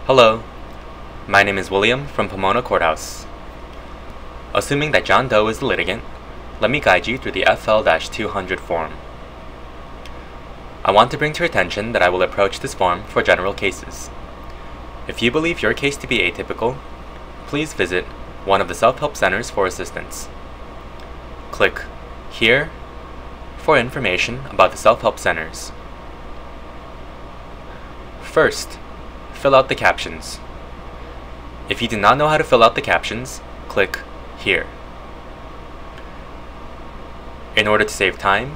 Hello, my name is William from Pomona Courthouse. Assuming that John Doe is the litigant, let me guide you through the FL-200 form. I want to bring to your attention that I will approach this form for general cases. If you believe your case to be atypical, please visit one of the self-help centers for assistance. Click here for information about the self-help centers. First, fill out the captions. If you do not know how to fill out the captions, click here. In order to save time,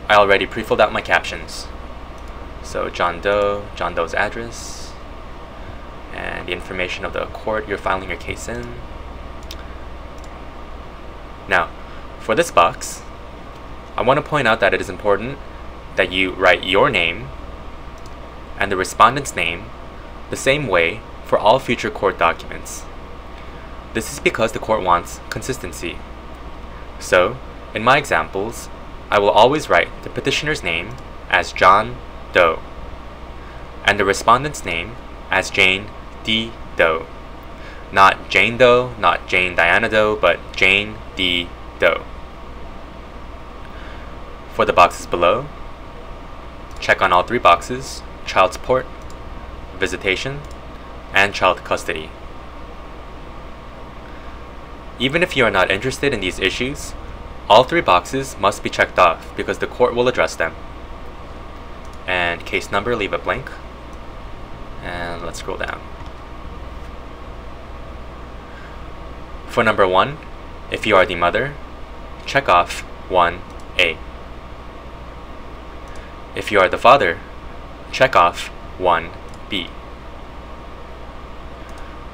I already pre-filled out my captions. So John Doe's address, and the information of the court you're filing your case in. Now, for this box, I want to point out that it is important that you write your name and the respondent's name the same way for all future court documents. This is because the court wants consistency. So, in my examples, I will always write the petitioner's name as John Doe and the respondent's name as Jane D. Doe. Not Jane Doe, not Jane Diana Doe, but Jane D. Doe. For the boxes below, check on all three boxes: child support, visitation, and child custody. Even if you are not interested in these issues, all three boxes must be checked off because the court will address them. And case number, leave it blank. And let's scroll down. For number 1, if you are the mother, check off 1A. If you are the father, check off 1B.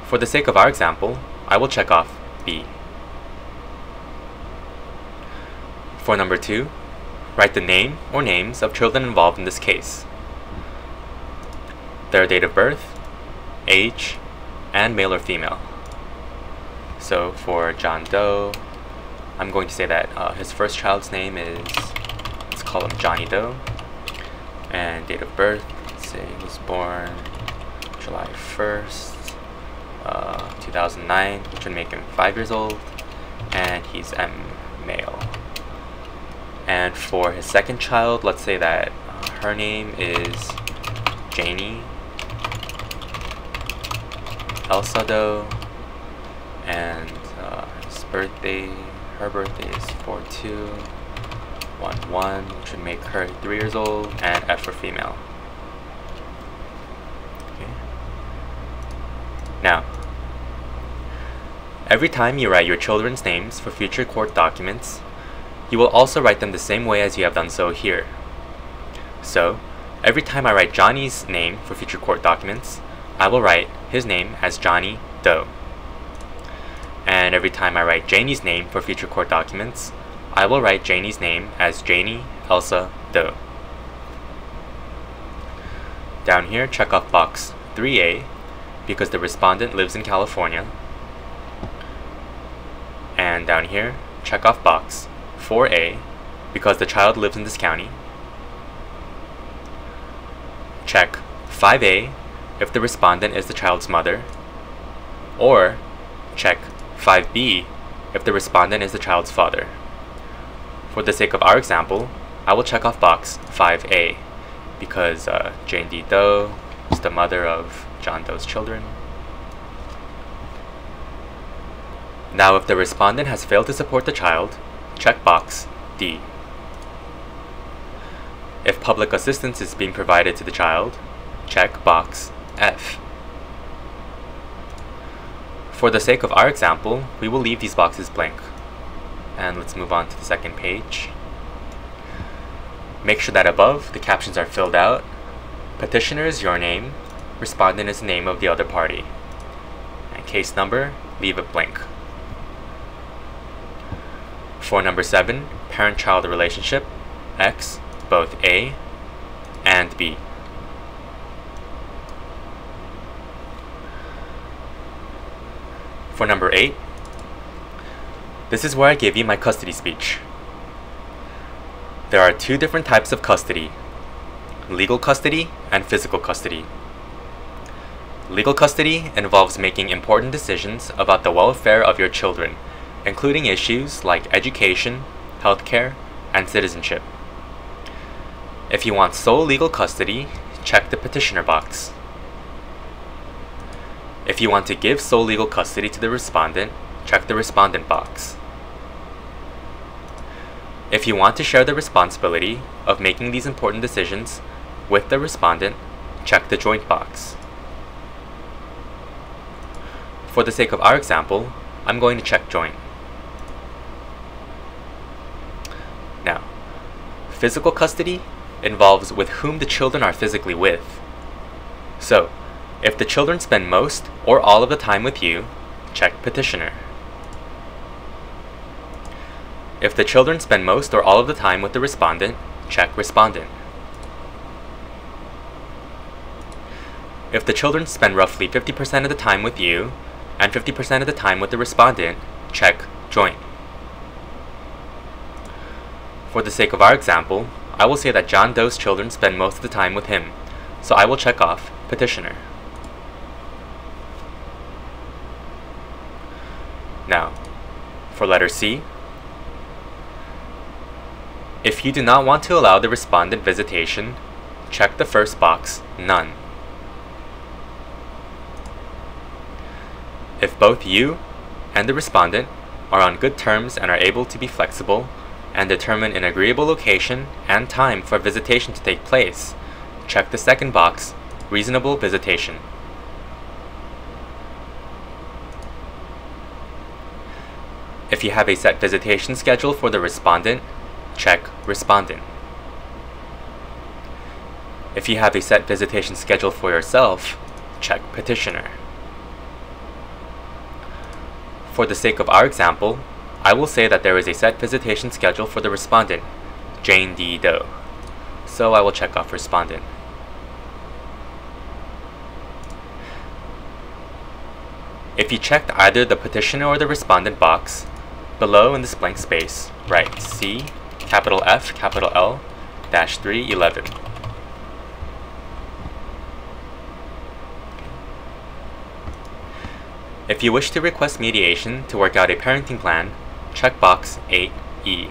For the sake of our example, I will check off B. For number 2, write the name or names of children involved in this case, their date of birth, age, and male or female. So for John Doe, I'm going to say that his first child's name is, let's call him Johnny Doe, and date of birth, let's say he was born July 1st, 2009, which would make him 5 years old, and he's male. And for his second child, let's say that her name is Janie Elsa Doe, and her birthday is 4/2/11, which would make her 3 years old, and F for female. Okay. Now, every time you write your children's names for future court documents, you will also write them the same way as you have done so here. So, every time I write Johnny's name for future court documents, I will write his name as Johnny Doe. And every time I write Janie's name for future court documents, I will write Janie's name as Janie Elsa Doe. Down here, check off box 3A because the respondent lives in California. And down here, check off box 4A because the child lives in this county. Check 5A if the respondent is the child's mother, or check 5B if the respondent is the child's father. For the sake of our example, I will check off box 5A because Jane D. Doe is the mother of John Doe's children. Now, if the respondent has failed to support the child, check box D. If public assistance is being provided to the child, check box F. For the sake of our example, we will leave these boxes blank. And let's move on to the second page. Make sure that above the captions are filled out. Petitioner is your name, respondent is the name of the other party. And case number, leave it blank. For number 7, parent-child relationship, X, both A and B. For number 8, this is where I give you my custody speech. There are two different types of custody: legal custody and physical custody. Legal custody involves making important decisions about the welfare of your children, including issues like education, healthcare, and citizenship. If you want sole legal custody, check the petitioner box. If you want to give sole legal custody to the respondent, check the respondent box. If you want to share the responsibility of making these important decisions with the respondent, check the joint box. For the sake of our example, I'm going to check joint. Now, physical custody involves with whom the children are physically with. So, if the children spend most or all of the time with you, check petitioner. If the children spend most or all of the time with the respondent, check respondent. If the children spend roughly 50% of the time with you and 50% of the time with the respondent, check joint. For the sake of our example, I will say that John Doe's children spend most of the time with him, so I will check off petitioner. Now, for letter C, if you do not want to allow the respondent visitation, check the first box, none. If both you and the respondent are on good terms and are able to be flexible and determine an agreeable location and time for visitation to take place, check the second box, reasonable visitation. If you have a set visitation schedule for the respondent, check respondent. If you have a set visitation schedule for yourself, check petitioner. For the sake of our example, I will say that there is a set visitation schedule for the respondent, Jane D. Doe, so I will check off respondent. If you checked either the petitioner or the respondent box, below in this blank space, write C, capital F, capital L, -311. If you wish to request mediation to work out a parenting plan, check box 8E.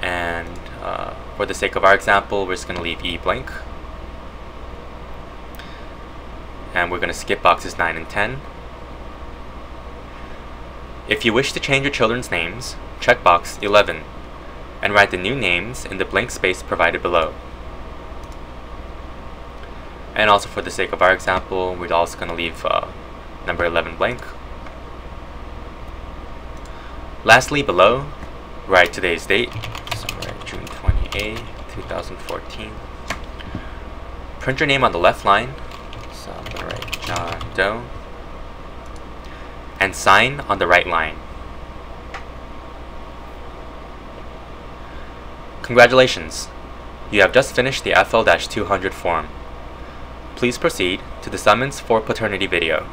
And for the sake of our example, we're just going to leave E blank. And we're going to skip boxes 9 and 10. If you wish to change your children's names, check box 11 and write the new names in the blank space provided below. And also for the sake of our example, we're also going to leave number 11 blank. Lastly, below, write today's date, so write June 28, 2014. Print your name on the left line, so I'm going to write John Doe, and sign on the right line. Congratulations! You have just finished the FL-200 form. Please proceed to the summons for paternity video.